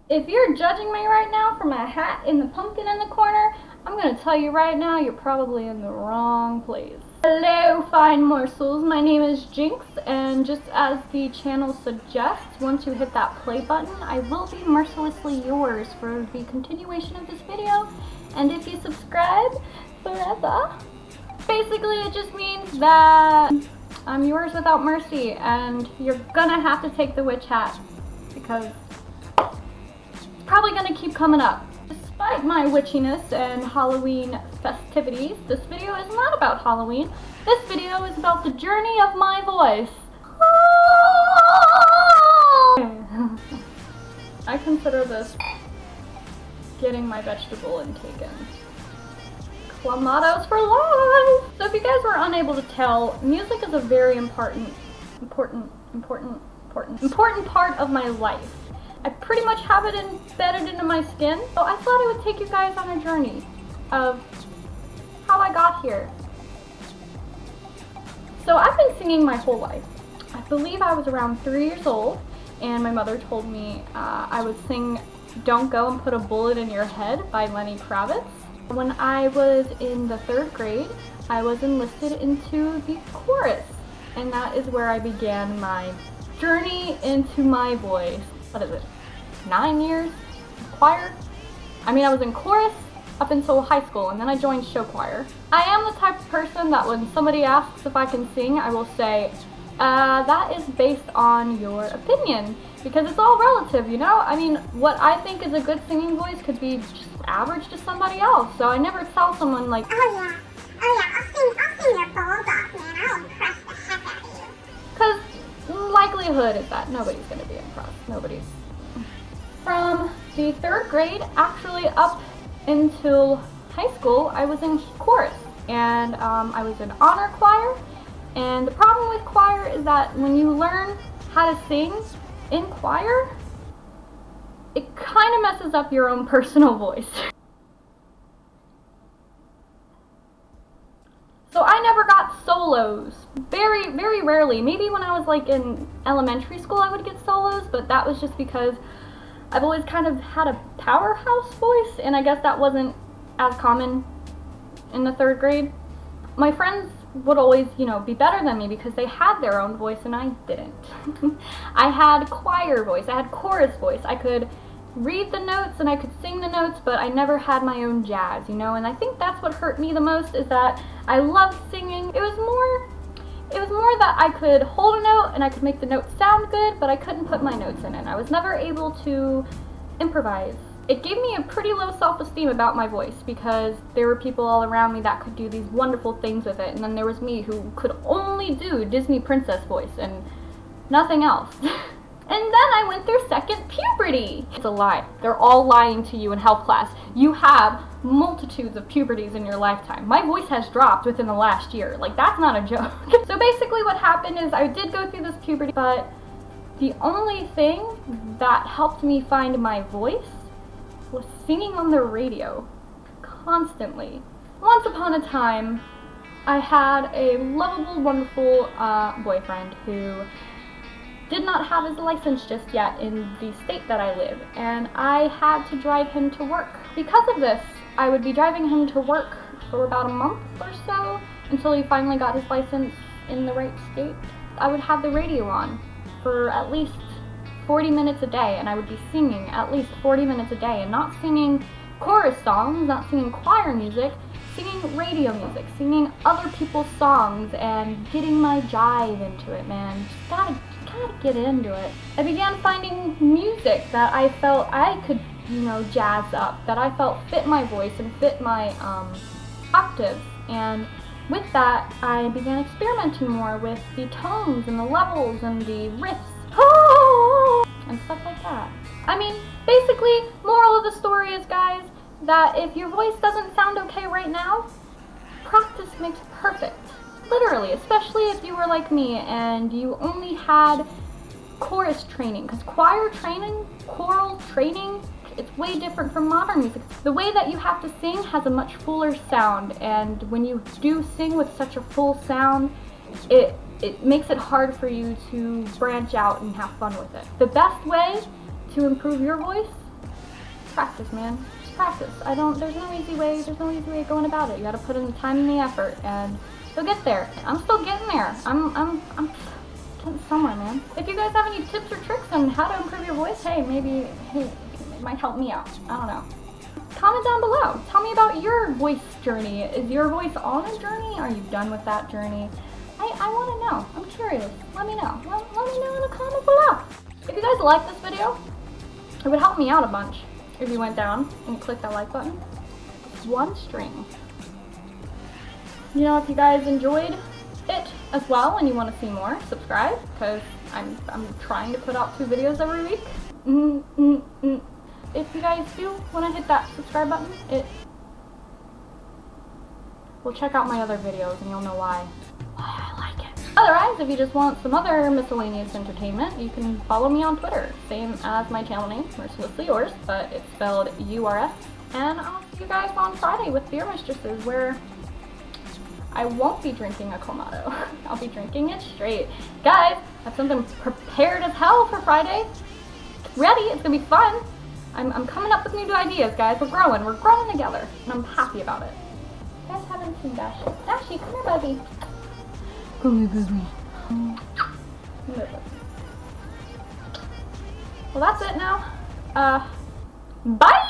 If you're judging me right now for my hat and the pumpkin in the corner, I'm gonna tell you right now, you're probably in the wrong place. Hello, fine morsels. My name is Jinx, and just as the channel suggests, once you hit that play button, I will be mercilessly yours for the continuation of this video. And if you subscribe forever, basically it just means that I'm yours without mercy, and you're gonna have to take the witch hat, because it's probably gonna keep coming up. Despite my witchiness and Halloween festivities, this video is not about Halloween. This video is about the journey of my voice. I consider this getting my vegetable intake in. Clamatos for life! So if you guys were unable to tell, music is a very important part of my life. I pretty much have it embedded into my skin, so I thought I would take you guys on a journey of how I got here. So I've been singing my whole life. I believe I was around 3 years old, and my mother told me I would sing Don't Go and Put a Bullet in Your Head by Lenny Kravitz. When I was in the 3rd grade, I was enlisted into the chorus, and that is where I began my journey into my voice. What is it? 9 years? Choir? I mean, I was in chorus up until high school, and then I joined show choir. I am the type of person that when somebody asks if I can sing, I will say, that is based on your opinion, because it's all relative, you know? I mean, what I think is a good singing voice could be just average to somebody else, so I never tell someone like, oh yeah, I'll sing your balls off, man, I'll impress the heck out of you. Because likelihood is that nobody's going to be impressed. Nobody's. From the 3rd grade, actually up until high school, I was in chorus, and I was in honor choir. And the problem with choir is that when you learn how to sing in choir, it kind of messes up your own personal voice. So I never got solos. Very, very rarely. Maybe when I was like in elementary school I would get solos, but that was just because I've always kind of had a powerhouse voice, and I guess that wasn't as common in the 3rd grade. My friends would always, you know, be better than me because they had their own voice and I didn't. I had choir voice, I had chorus voice, I could read the notes and I could sing the notes, but I never had my own jazz, you know, and I think that's what hurt me the most, is that I loved singing. It was more that I could hold a note and I could make the note sound good, but I couldn't put my notes in it. I was never able to improvise. It gave me a pretty low self-esteem about my voice because there were people all around me that could do these wonderful things with it, and then there was me who could only do Disney princess voice and nothing else. And then I went through 2nd puberty. It's a lie. They're all lying to you in health class. You have multitudes of puberties in your lifetime. My voice has dropped within the last year. Like, that's not a joke. So basically what happened is I did go through this puberty, but the only thing that helped me find my voice was singing on the radio. Constantly. Once upon a time, I had a lovable, wonderful boyfriend who did not have his license just yet in the state that I live, and I had to drive him to work. Because of this, I would be driving him to work for about a month or so until he finally got his license in the right state. I would have the radio on for at least 40 minutes a day, and I would be singing at least 40 minutes a day, and not singing chorus songs, not singing choir music, singing radio music, singing other people's songs, and getting my jive into it, man. Just gotta get into it. I began finding music that I felt I could, you know, jazz up, that I felt fit my voice and fit my octaves, and with that I began experimenting more with the tones and the levels and the riffs and stuff like that. I mean, basically, moral of the story is, guys, that if your voice doesn't sound okay right now, practice makes perfect. Literally, especially if you were like me and you only had chorus training, because choir training, choral training, it's way different from modern music. The way that you have to sing has a much fuller sound, and when you do sing with such a full sound, it makes it hard for you to branch out and have fun with it. The best way to improve your voice practice, man. Just practice. There's no easy way of going about it. You gotta put in the time and the effort, and you'll get there. I'm still getting there. I'm getting somewhere, man. If you guys have any tips or tricks on how to improve your voice, hey, it might help me out. I don't know. Comment down below. Tell me about your voice journey. Is your voice on a journey? Are you done with that journey? I want to know. I'm curious. Let me know. Let me know in the comments below. If you guys like this video, it would help me out a bunch if you went down and clicked that like button. It's one string. You know, if you guys enjoyed it as well and you want to see more, subscribe, because I'm trying to put out 2 videos every week. If you guys do want to hit that subscribe button, well, check out my other videos and you'll know why I like it. Otherwise, if you just want some other miscellaneous entertainment, you can follow me on Twitter. Same as my channel name, Mercilessly Yours, but it's spelled URS. And I'll see you guys on Friday with Beer Mistresses, where I won't be drinking a Clamato. I'll be drinking it straight. Guys, I have something prepared as hell for Friday. It's ready, it's gonna be fun. I'm coming up with new ideas, guys. We're growing together, and I'm happy about it. You guys haven't seen Dashi. Dashi, come here, baby. Come here, baby. Well, that's it now. Bye!